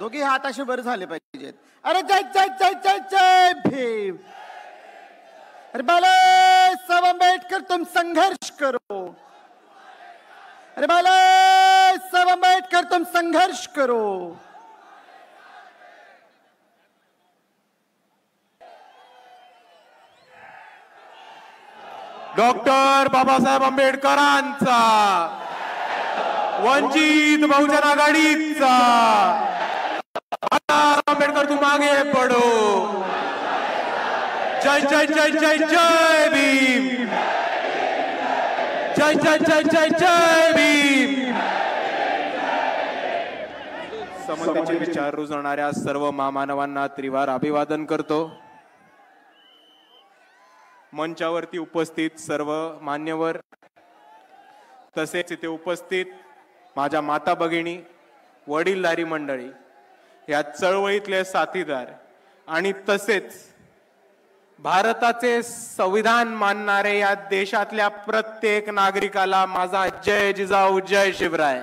दोघे हात असे वर झाले पाहिजेत. अरे जय जय जय जय जय भीम. अरे बाला साहेब आंबेडकर तुम संघर्ष करो. अरे बाला साहेब आंबेडकर तुम संघर्ष करो. डॉक्टर बाबासाहेब आंबेडकरांचा, वंचित बहुजन आघाडीचा. आंबेडकर तू मागे पडो. जय जय जय जय जय भीम. जय जय जय जय जय भीम. समतेचे विचार रुजवणाऱ्या सर्व महामानवांना त्रिवार अभिवादन करतो. मंचावरती उपस्थित सर्व मान्यवर, तसेच इथे उपस्थित माझ्या माता भगिनी, वडीलधारी मंडळी, या चळवळीतले साथीदार आणि तसेच भारताचे संविधान मानणारे या देशातल्या प्रत्येक नागरिकाला माझा जय जिजाऊ, जय शिवराय,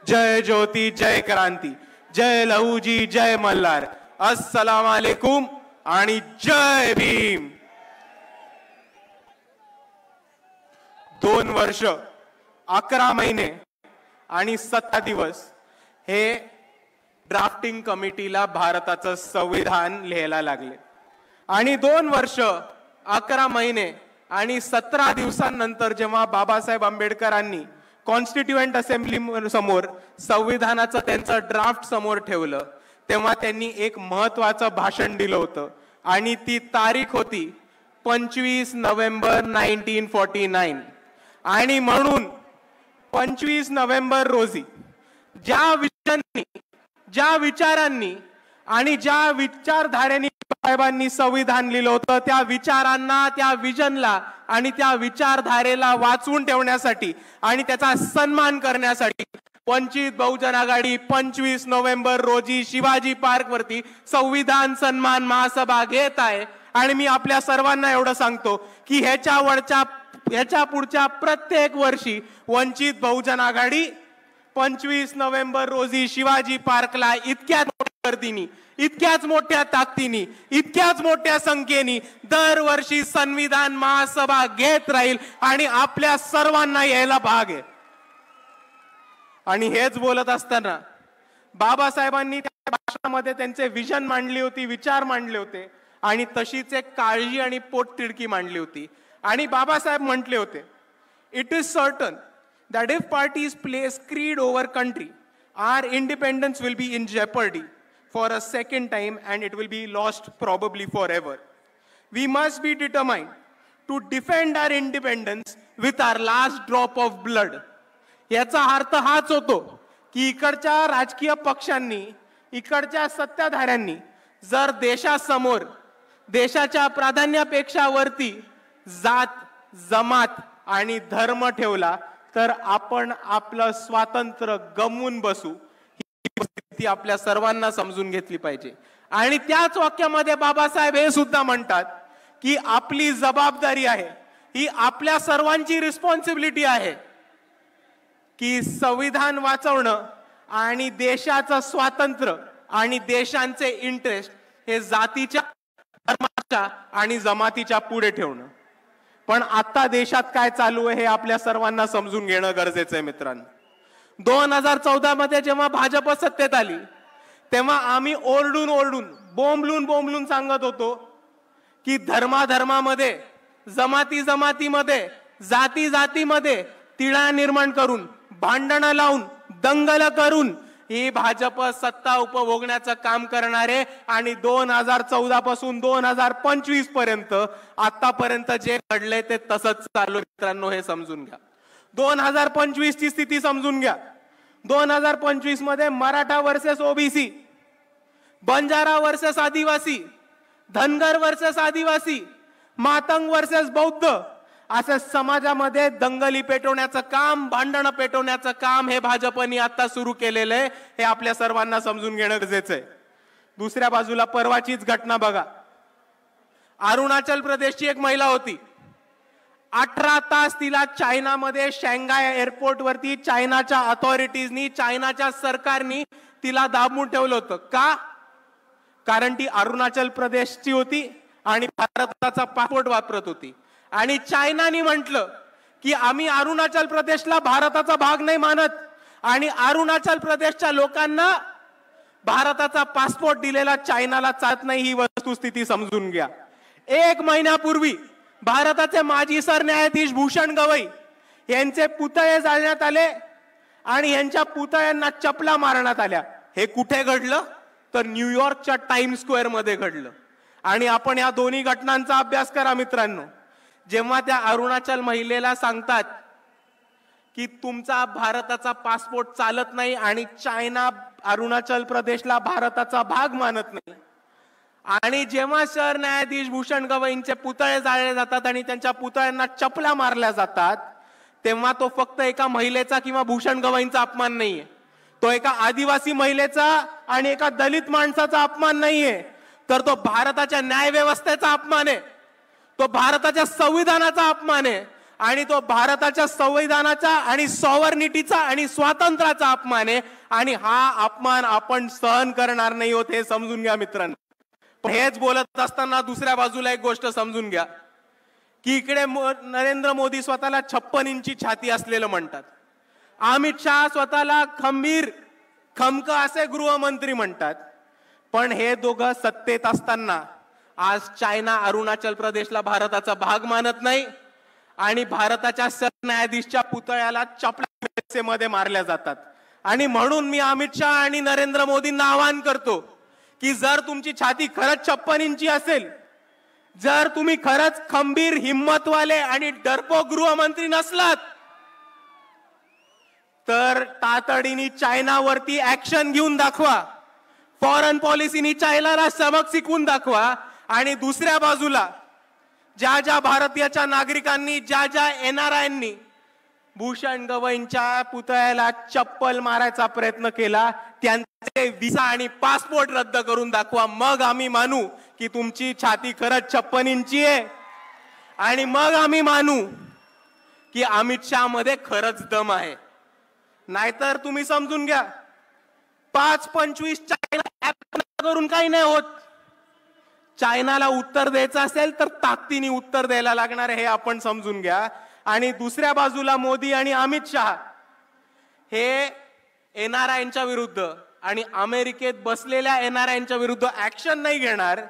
जय ज्योती, जय क्रांती, जय लहूजी, जय मल्हार, अस्सलाम वालेकुम आणि जय भीम. 2 वर्ष 11 महिने आणि 17 दिवस हे ड्राफ्टिंग कमिटीला भारताचं संविधान लिहायला लागले आणि 2 वर्ष 11 महिने आणि 17 दिवसांनंतर जेव्हा बाबासाहेब आंबेडकरांनी कॉन्स्टिट्युएंट असेंब्ली समोर संविधानाचं त्यांचं ड्राफ्ट समोर ठेवलं, तेव्हा त्यांनी एक महत्वाचं भाषण दिलं होतं आणि ती तारीख होती 25 नोव्हेंबर 1949. आणि म्हणून 25 नोव्हेंबर रोजी ज्या विचारांनी, ज्या विचारांनी आणि ज्या विचारधारेने साहेबांनी संविधान लिहिलं होतं, त्या विचारांना, त्या विजनला आणि त्या विचारधारेला वाचवून ठेवण्यासाठी आणि त्याचा सन्मान करण्यासाठी वंचित बहुजन आघाडी 25 नोव्हेंबर रोजी शिवाजी पार्क वरती संविधान सन्मान महासभा घेत आहे. आणि मी आपल्या सर्वांना एवढं सांगतो की ह्याच्या पुढच्या प्रत्येक वर्षी वंचित बहुजन आघाडी 25 नोव्हेंबर रोजी शिवाजी पार्कला इतक्याच मोठ्या गर्दीनी, इतक्याच मोठ्या ताकदीनी, इतक्याच मोठ्या संख्येने दरवर्षी संविधान महासभा घेत राहील आणि आपल्या सर्वांना यायला भाग आहे. आणि हेच बोलत असताना बाबासाहेबांनी त्या भाषणामध्ये त्यांचे विजन मांडली होती, विचार मांडले होते आणि तशीच एक काळजी आणि पोटतिडकी मांडली होती. आणि बाबासाहेब म्हटले होते, it is certain that if parties place creed over country, our independence will be in jeopardy for a second time and it will be lost probably forever. We must be determined to defend our independence with our last drop of blood. याचा अर्थ हाच होतो की इकडच्या राजकीय पक्षांनी, इकडच्या सत्ताधाऱ्यांनी जर देशासमोर देशाच्या प्राधान्यापेक्षा वरती जात, जमात आणि धर्म ठेवला तर आपण आपलं स्वातंत्र्य गमवून बसू. ही परिस्थिती आपल्या सर्वांना समजून घेतली पाहिजे. आणि त्याच वाक्यामध्ये बाबासाहेब हे सुद्धा म्हणतात की आपली जबाबदारी आहे, ही आपल्या सर्वांची रिस्पॉन्सिबिलिटी आहे की संविधान वाचवणं आणि देशाचं स्वातंत्र्य आणि देशांचे इंटरेस्ट हे जातीच्या, धर्माच्या आणि जमातीच्या पुढे ठेवणं. पण आता देशात काय चालू आहे हे आपल्या सर्वांना समजून घेणं गरजेचं आहे मित्रांनो. 2014 मध्ये जेव्हा भाजप सत्तेत आली तेव्हा आम्ही ओरडून ओरडून, बोंबलून सांगत होतो की धर्मामध्ये, जमाती जमातीमध्ये, जाती जातीमध्ये तिळा निर्माण करून, भांडणं लावून, दंगल करून ही भाजप सत्ता उपभोगण्याचं काम करणारे. आणि 2014 पासून 2025 पर्यंत आतापर्यंत जे घडले ते तसंच चालू. मित्रांनो हे समजून घ्या. 2025 ची स्थिती समजून घ्या. 2025 मध्ये Maratha versus OBC, Banjara versus आदिवासी, धनगर वर्सेस आदिवासी, मातंग वर्सेस बौद्ध, असं समाजामध्ये दंगली पेटवण्याचं काम, भांडणं पेटवण्याचं काम हे भाजपने आता सुरू केलेलं आहे. हे आपल्या सर्वांना समजून घेणं गरजेचं आहे. दुसऱ्या बाजूला परवाचीच घटना बघा. अरुणाचल प्रदेशची एक महिला होती. 18 तास तिला चायनामध्ये शांघाय एअरपोर्ट वरती चायनाच्या अथॉरिटीजनी, चायनाच्या सरकारनी तिला दाबून ठेवलं होतं. का? कारण ती अरुणाचल प्रदेशची होती आणि भारताचा पासपोर्ट वापरत होती. आणि चायनाने म्हटलं की आम्ही अरुणाचल प्रदेशला भारताचा भाग नाही मानत आणि अरुणाचल प्रदेशच्या लोकांना भारताचा पासपोर्ट दिलेला चायनाला चालत नाही. ही वस्तुस्थिती समजून घ्या. 1 महिन्यापूर्वी भारताचे माजी सरन्यायाधीश भूषण गवई यांचे पुतळे जाळण्यात आले आणि यांच्या पुतळ्यांना चपला मारण्यात आल्या. हे कुठे घडलं? तर न्यूयॉर्कच्या टाइम्स स्क्वेअर मध्ये घडलं. आणि आपण या दोन्ही घटनांचा अभ्यास करा मित्रांनो. जेव्हा त्या अरुणाचल महिलेला सांगतात की तुमचा भारताचा पासपोर्ट चालत नाही आणि चायना अरुणाचल प्रदेशला भारताचा भाग मानत नाही, आणि जेव्हा सरन्यायाधीश भूषण गवईंचे पुतळे जाळले जातात आणि त्यांच्या पुतळ्यांना चपला मारल्या जातात, तेव्हा तो फक्त एका महिलेचा किंवा भूषण गवईंचा अपमान नाहीये. तो एका आदिवासी महिलेचा आणि एका दलित माणसाचा अपमान नाहीये, तर तो भारताच्या न्याय व्यवस्थेचा अपमान आहे. तो भारताच्या संविधानाचा अपमान आहे आणि तो भारताच्या संविधानाचा आणि सॉव्हर्निटीचा आणि स्वातंत्र्याचा अपमान आहे. आणि हा अपमान आपण सहन करणार नाही होत, हे समजून घ्या मित्रांनो. पण हेच बोलत असताना दुसऱ्या बाजूला एक गोष्ट समजून घ्या की इकडे नरेंद्र मोदी स्वतःला 56 इंची छाती असलेलं म्हणतात. अमित शहा स्वतःला खंबीर खमक असे गृहमंत्री म्हणतात. पण हे दोघं सत्तेत असताना आज चायना अरुणाचल प्रदेशला भारताचा भाग मानत नाही आणि भारताच्या सरन्यायाधीशच्या पुतळ्याला चपला मारल्या जातात. आणि म्हणून मी अमित शहा आणि नरेंद्र मोदींना आवाहन करतो की जर तुमची छाती खरंच 56 इंची असेल, जर तुम्ही खरंच खंबीर हिम्मतवाले आणि डरपोक गृहमंत्री नसलात, तर तातडीने चायनावरती ऍक्शन घेऊन दाखवा. फॉरेन पॉलिसीनी चायनाला सबक शिकवून दाखवा. आणि दुसऱ्या बाजूला ज्या ज्या भारतीयाच्या नागरिकांनी, ज्या ज्या NRIंनी भूषण गवईंच्या पुतळ्याला चप्पल मारायचा प्रयत्न केला, त्यांचे व्हिसा आणि पासपोर्ट रद्द करून दाखवा. मग आम्ही मानू की तुमची छाती खरंच 56 इंची आहे आणि मग आम्ही मानू की अमित शहा मध्ये खरंच दम आहे. नाहीतर तुम्ही समजून घ्या, 5-25 चायना करून काही नाही होत. चायनाला उत्तर द्यायचं असेल तर ताकदीने उत्तर द्यायला लागणार हे आपण समजून घ्या. आणि दुसऱ्या बाजूला मोदी आणि अमित शहा हे NRIंच्या विरुद्ध आणि अमेरिकेत बसलेल्या NRIंच्या विरुद्ध ऍक्शन नाही घेणार,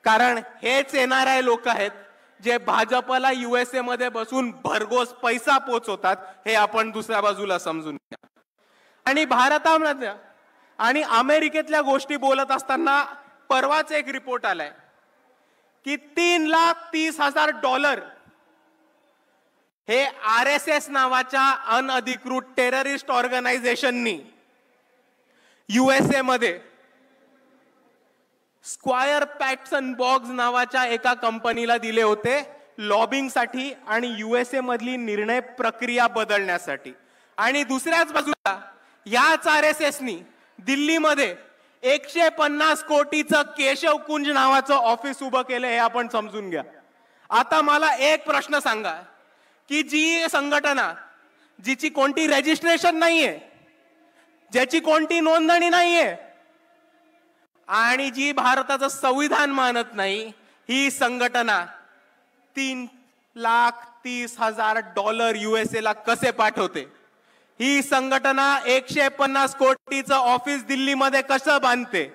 कारण हेच NRI लोक आहेत जे भाजपला USA मध्ये बसून भरघोस पैसा पोचवतात. हे आपण दुसऱ्या बाजूला समजून घ्या. आणि भारतामध्ये आणि अमेरिकेतल्या गोष्टी बोलत असताना परवाच एक रिपोर्ट आलाय की $3,30,000 हे RSS नावाच्या अनधिकृत टेररिस्ट ऑर्गनायझेशननी USA मध्ये स्क्वायर पॅटसन बॉक्स नावाच्या एका कंपनीला दिले होते लॉबिंगसाठी आणि USA मधली निर्णय प्रक्रिया बदलण्यासाठी. आणि दुसऱ्याच बाजूला याच RSSनी दिल्लीमध्ये 150 कोटीचं केशव कुंज नावाचं ऑफिस उभं केलं. हे आपण समजून घ्या. आता मला एक प्रश्न सांगा की जी संघटना जिची कोणती रजिस्ट्रेशन नाहीये, ज्याची कोणती नोंदणी नाहीये आणि जी भारताचं संविधान मानत नाही, ही संघटना $3,30,000 USA ला कसे पाठवते? ही संघटना 150 कोटीचं ऑफिस दिल्लीमध्ये कसं बांधते?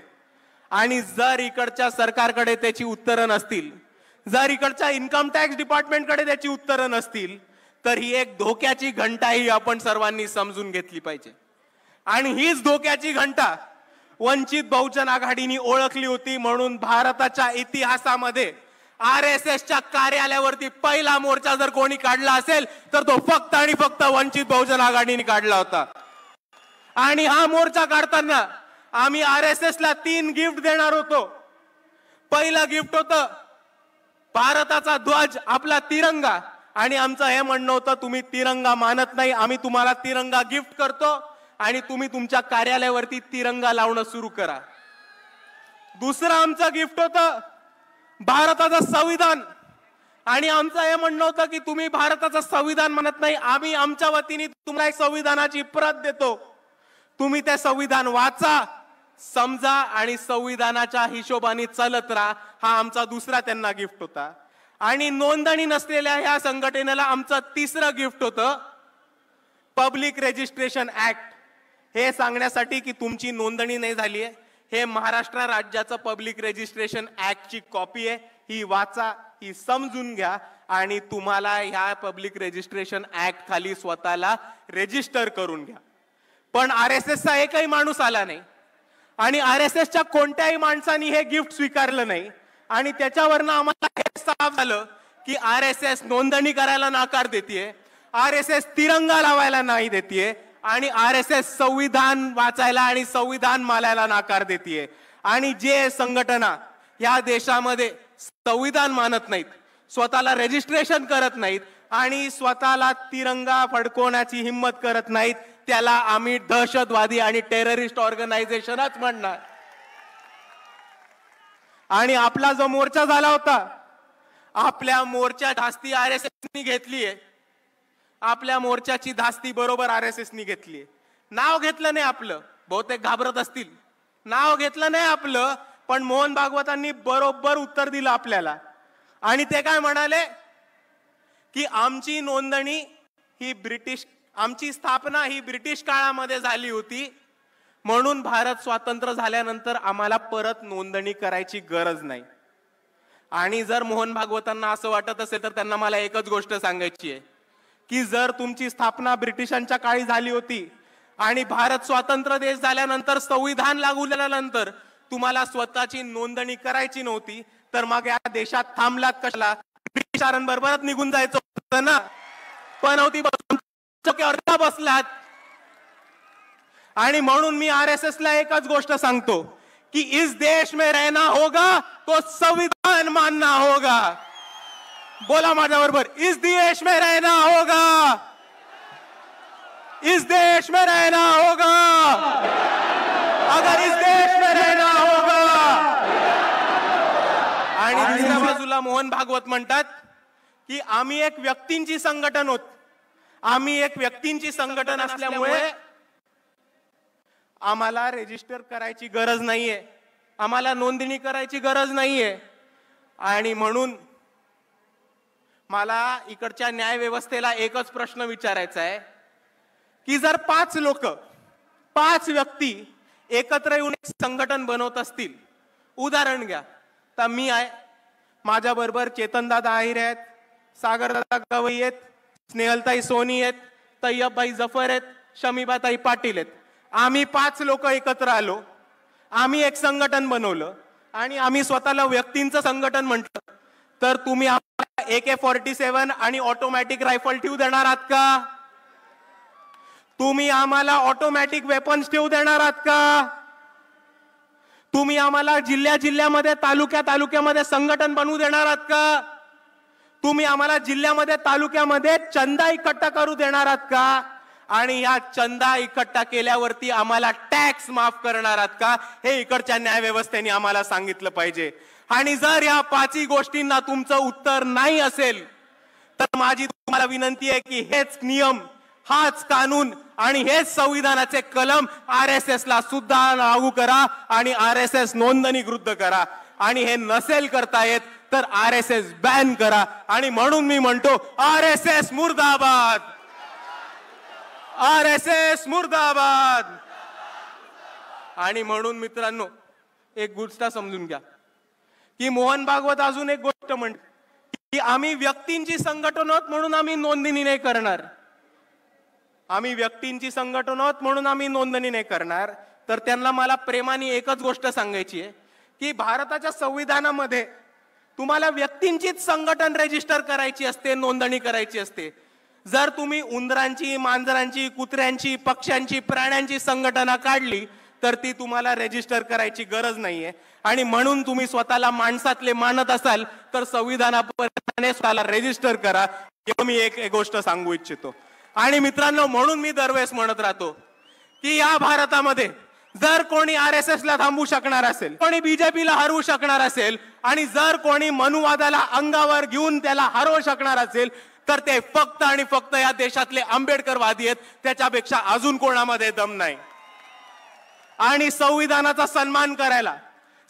आणि जर इकडच्या सरकारकडे त्याची उत्तरं नसतील, जर इकडच्या इन्कम टॅक्स डिपार्टमेंटकडे त्याची उत्तरं नसतील, तर ही एक धोक्याची घंटा ही आपण सर्वांनी समजून घेतली पाहिजे. आणि हीच धोक्याची घंटा वंचित बहुजन आघाडीने ओळखली होती. म्हणून भारताच्या इतिहासामध्ये RSSच्या कार्यालयावरती पहिला मोर्चा जर कोणी काढला असेल तर तो फक्त आणि फक्त वंचित बहुजन आघाडीने काढला होता. आणि हा मोर्चा काढताना आम्ही RSSला 3 गिफ्ट देणार होतो. पहिलं गिफ्ट होतं भारताचा ध्वज, आपला तिरंगा. आणि आमचं हे म्हणणं होतं, तुम्ही तिरंगा मानत नाही, आम्ही तुम्हाला तिरंगा गिफ्ट करतो आणि तुम्ही तुमच्या कार्यालयावरती तिरंगा लावणं सुरू करा. दुसरं आमचं गिफ्ट होतं भारताचं संविधान. आणि आमचं हे म्हणणं होतं की तुम्ही भारताचं संविधान म्हणत नाही, आम्ही आमच्या वतीने तुम्हाला एक संविधानाची प्रत देतो, तुम्ही ते संविधान वाचा, समजा आणि संविधानाच्या हिशोबाने चालत राहा. हा आमचा दुसरा त्यांना गिफ्ट होता. आणि नोंदणी नसलेल्या ह्या संघटनेला आमचं तिसरं गिफ्ट होतं पब्लिक रजिस्ट्रेशन ऍक्ट. हे सांगण्यासाठी की तुमची नोंदणी नाही झाली आहे, हे महाराष्ट्र राज्याचं पब्लिक रजिस्ट्रेशन ऍक्टची कॉपी आहे, ही वाचा, ही समजून घ्या आणि तुम्हाला ह्या पब्लिक रजिस्ट्रेशन ऍक्ट खाली स्वतःला रजिस्टर करून घ्या. पण RSSचा एकही माणूस आला नाही आणि RSSच्या कोणत्याही माणसाने हे गिफ्ट स्वीकारलं नाही. आणि त्याच्यावरनं आम्हाला हे साफ झालं की RSS नोंदणी करायला नाकार देतीये, RSS तिरंगा लावायला नाही देतीये आणि RSS संविधान वाचायला आणि संविधान मानायला नाकार देतीये. आणि जे संघटना या देशामध्ये संविधान मानत नाहीत, स्वतःला रजिस्ट्रेशन करत नाहीत आणि स्वतःला तिरंगा फडकवण्याची हिंमत करत नाहीत, त्याला आम्ही दहशतवादी आणि टेररिस्ट ऑर्गनायझेशनच म्हणणार. आणि आपला जो मोर्चा झाला होता, आपल्या मोर्चा धास्ती RSSनी घेतलीये, आपल्या मोर्चाची धास्ती बरोबर RSSनी घेतलीये. नाव घेतलं नाही आपलं, बहुतेक घाबरत असतील, नाव घेतलं नाही आपलं, पण मोहन भागवतांनी बरोबर उत्तर दिलं आपल्याला. आणि ते काय म्हणाले की आमची नोंदणी ही आमची स्थापना ही ब्रिटिश काळामध्ये झाली होती, म्हणून भारत स्वातंत्र्य झाल्यानंतर आम्हाला परत नोंदणी करायची गरज नाही. आणि जर मोहन भागवतांना असं वाटत असेल तर त्यांना मला एकच गोष्ट सांगायची आहे की जर तुमची स्थापना ब्रिटिशांच्या काळी झाली होती आणि भारत स्वतंत्र देश झाल्यानंतर संविधान लागू झाल्यानंतर तुम्हाला स्वतःची नोंदणी करायची नव्हती, तर मग या देशात थांबलात कशाला? ब्रिटिशांबरोबरच निघून जायचं होतं ना. पनवती बसलात. आणि म्हणून मी RSS ला एकच गोष्ट सांगतो कि इस देश में रहना होगा तो संविधान मानना होगा. बोला माझ्या बरोबर, इस देश में रहना होगा, इस देश में रहना होगा, अगर इस देश में रहना होगा. आणि दुसऱ्या बाजूला मोहन भागवत म्हणतात की आम्ही एक व्यक्तींची संघटन होत, आम्ही एक व्यक्तींची संघटन असल्यामुळे आम्हाला रजिस्टर करायची गरज नाहीये, आम्हाला नोंदणी करायची गरज नाहीये. आणि म्हणून मला इकडच्या न्याय व्यवस्थेला एकच प्रश्न विचारायचा आहे की जर 5 लोक, 5 व्यक्ती एकत्र येऊन एक संघटन बनवत असतील, उदाहरण घ्या, तर मी आहे, माझ्या बरोबर चेतनदादा आहिरे आहेत, सागरदादा गवई आहेत, स्नेहलताई सोनी आहेत, तय्यबभाई जफर आहेत, शमीबाताई पाटील आहेत. आम्ही 5 लोक एकत्र आलो, आम्ही एक संघटन बनवलं आणि आम्ही स्वतःला व्यक्तींचं संघटन म्हटलं, तर तुम्ही आम्हाला AK-47 आणि ऑटोमॅटिक रायफल ठेवू देणार आहात का? तुम्ही आम्हाला ऑटोमॅटिक वेपन्स ठेवू देणार आहात का? तुम्ही आम्हाला जिल्ह्यामध्ये तालुक्यामध्ये संघटन बनवू देणार आहात का? तुम्ही आम्हाला जिल्ह्यामध्ये तालुक्यामध्ये चंदा इकट्ठा करू देणार आहात का? आणि या चंदा इकट्ठा केल्यावरती आम्हाला टॅक्स माफ करणार आहात का? हे इकडच्या न्याय व्यवस्थेने आम्हाला सांगितलं पाहिजे. आणि जर या 5 गोष्टींना तुमचं उत्तर नाही असेल तर माझी तुम्हाला विनंती आहे की हेच नियम, हाच कानून आणि हेच संविधानाचे कलम RSS ला सुद्धा लागू करा आणि RSS नोंदणी विरुद्ध करा. आणि हे नसेल करता येत तर RSS बॅन करा. आणि म्हणून मी म्हणतो RSS मुर्दाबाद, RSS मुर्दाबाद. आणि म्हणून मित्रांनो, एक गोष्ट समजून घ्या की मोहन भागवत अजून एक गोष्ट म्हणते की आम्ही व्यक्तींची संघटन आहोत म्हणून आम्ही नोंदणी नाही करणार, आम्ही व्यक्तींची संघटन आहोत म्हणून आम्ही नोंदणी नाही करणार. तर त्यांना मला प्रेमाने एकच गोष्ट सांगायची आहे की भारताच्या संविधानामध्ये तुम्हाला व्यक्तींचीच संघटन रजिस्टर करायची असते, नोंदणी करायची असते. जर तुम्ही उंदरांची, मांजरांची, कुत्र्यांची, पक्ष्यांची, प्राण्यांची संघटना काढली तर ती तुम्हाला रजिस्टर करायची गरज नाहीये. आणि म्हणून तुम्ही स्वतःला माणसातले मानत असाल तर संविधानाप्रमाणे स्वतःला रजिस्टर करा. मी एक गोष्ट सांगू इच्छितो. आणि मित्रांनो, म्हणून मी दरवेळेस म्हणत राहतो की या भारतामध्ये जर कोणी RSS ला थांबवू शकणार असेल, कोणी बीजेपीला हरवू शकणार असेल आणि जर कोणी मनुवादाला अंगावर घेऊन त्याला हरवू शकणार असेल तर ते फक्त आणि फक्त या देशातले आंबेडकरवादी आहेत. त्याच्यापेक्षा अजून कोणामध्ये दम नाही. आणि संविधानाचा सन्मान करायला,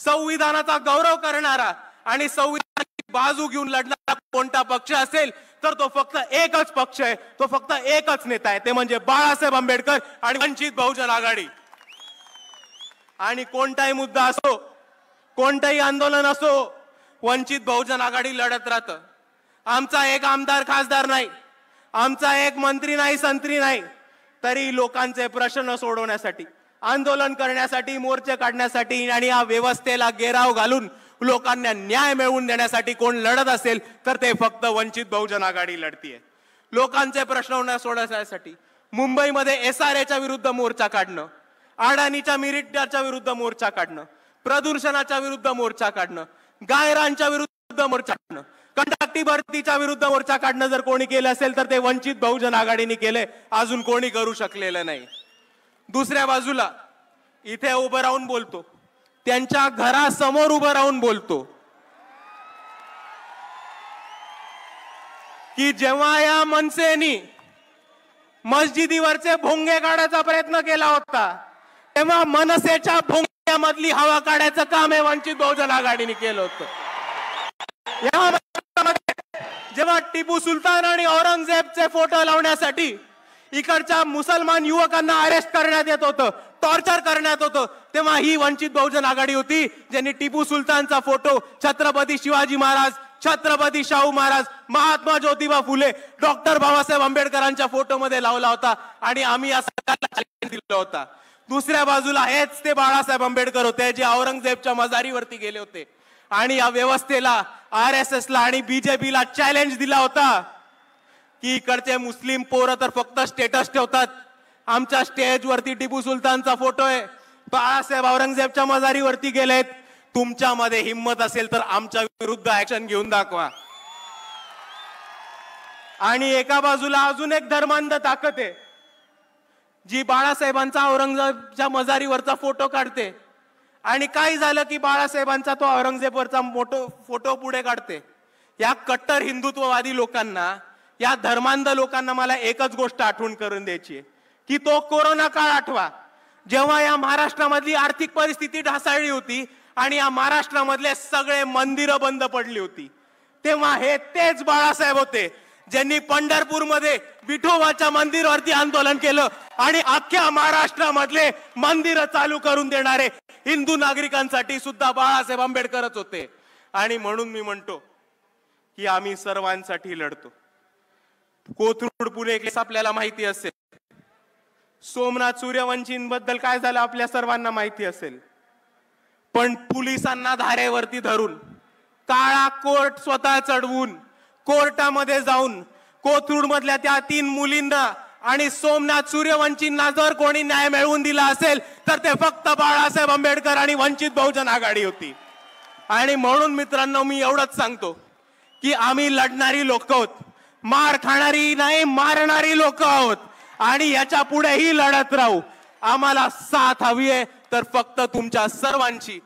संविधानाचा गौरव करणारा आणि संविधानाची बाजू घेऊन लढणारा कोणता पक्ष असेल तर तो फक्त एकच पक्ष आहे, तो फक्त एकच नेता आहे, ते म्हणजे बाळासाहेब आंबेडकर आणि वंचित बहुजन आघाडी. आणि कोणताही मुद्दा असो, कोणताही आंदोलन असो, वंचित बहुजन आघाडी लढत राहतं. आमचा एक आमदार खासदार नाही, आमचा एक मंत्री नाही, संत्री नाही, तरी लोकांचे प्रश्न सोडवण्यासाठी, आंदोलन करण्यासाठी, मोर्चे काढण्यासाठी आणि या व्यवस्थेला घेराव घालून लोकांना न्याय मिळवून देण्यासाठी कोण लढत असेल तर ते फक्त वंचित बहुजन आघाडी लढतीये. लोकांचे प्रश्न सोडवण्यासाठी मुंबईमध्ये SRAच्या विरुद्ध मोर्चा काढणं, अडाणीच्या मिरिटाच्या विरुद्ध मोर्चा काढणं, प्रदूषणाच्या विरुद्ध मोर्चा काढणं, गायरांच्या विरुद्ध मोर्चा काढणं, कंत्राटी भरतीच्या विरुद्ध मोर्चा काढणं जर कोणी केलं असेल तर ते वंचित बहुजन आघाडीने केले, अजून कोणी करू शकलेलं नाही. दुसऱ्या बाजूला इथे उभं राहून बोलतो, त्यांच्या घरासमोर उभं राहून बोलतो की जेव्हा या मनसेनी मस्जिदीवरचे भोंगे काढायचा प्रयत्न केला होता तेव्हा मनसेच्या भोंग्यामधली हवा काढायचं काम हे वंचित बहुजन आघाडीने केलं होतं. जेव्हा टिपू सुलतान आणि औरंगजेबचे फोटो लावण्यासाठी इकडच्या मुसलमान युवकांना अरेस्ट करण्यात येत होतं, टॉर्चर करण्यात होतं, तेव्हा ही वंचित बहुजन आघाडी होती ज्यांनी टिपू सुलतानचा फोटो छत्रपती शिवाजी महाराज, छत्रपती शाहू महाराज, महात्मा ज्योतिबा फुले, डॉक्टर बाबासाहेब आंबेडकरांच्या फोटो मध्ये लावला होता आणि आम्ही या सरकारला चॅलेंज दिला होता. दुसऱ्या बाजूला हेच ते बाळासाहेब आंबेडकर होते जे औरंगजेबच्या मजारीवरती गेले होते आणि या व्यवस्थेला, RSS ला आणि बीजेपीला चॅलेंज दिला होता की इकडचे मुस्लिम पोरं तर फक्त स्टेटस ठेवतात, आमच्या स्टेजवरती टिपू सुलतानचा फोटो आहे, बाळासाहेब औरंगजेबच्या मजारीवरती गेलेत, तुमच्यामध्ये हिम्मत असेल तर आमच्या विरुद्ध ऍक्शन घेऊन दाखवा. आणि एका बाजूला अजून एक धर्मांध ताकद आहे जी बाळासाहेबांचा औरंगजेबच्या मजारीवरचा फोटो काढते आणि काय झालं की बाळासाहेबांचा तो औरंगजेबवरचा फोटो पुढे काढते. या कट्टर हिंदुत्ववादी लोकांना, या धर्मांध लोकांना मला एकच गोष्ट आठवण करून द्यायची आहे की तो कोरोना काळ आठवा, जेव्हा या महाराष्ट्रामधली आर्थिक परिस्थिती ढासळली होती आणि या महाराष्ट्रामधले सगळे मंदिरं बंद पडली होती, तेव्हा हे तेच बाळासाहेब होते ज्यांनी पंढरपूरमध्ये विठोबाच्या मंदिरावरती आंदोलन केलं आणि अख्ख्या महाराष्ट्रामधले मंदिरं चालू करून देणारे हिंदू नागरिकांसाठी सुद्धा बाळासाहेब आंबेडकरच होते. आणि म्हणून मी म्हणतो की आम्ही सर्वांसाठी लढतो. कोथरूड पुणे केस आपल्याला माहिती असेल, सोमनाथ सूर्यवंशींबद्दल काय झालं आपल्या सर्वांना माहिती असेल, पण पोलिसांना धारेवरती धरून, काळा कोर्ट स्वतः चढवून, कोर्टामध्ये जाऊन कोथरूड मधल्या त्या 3 मुलींना आणि सोमनाथ सूर्यवंशींना जर कोणी न्याय मिळवून दिला असेल तर ते फक्त बाळासाहेब आंबेडकर आणि वंचित बहुजन आघाडी होती. आणि म्हणून मित्रांनो मी एवढंच सांगतो की आम्ही लढणारी लोक आहोत, मार खाणारी नाही, मारणारी लोक आहोत आणि याच्या पुढेही लढत राहू. आम्हाला साथ हवी आहे तर फक्त तुमच्या सर्वांची.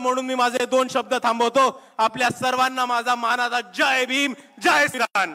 म्हणून मी माझे 2 शब्द थांबवतो. आपल्या सर्वांना माझा मानाचा जय भीम, जय श्रीराम.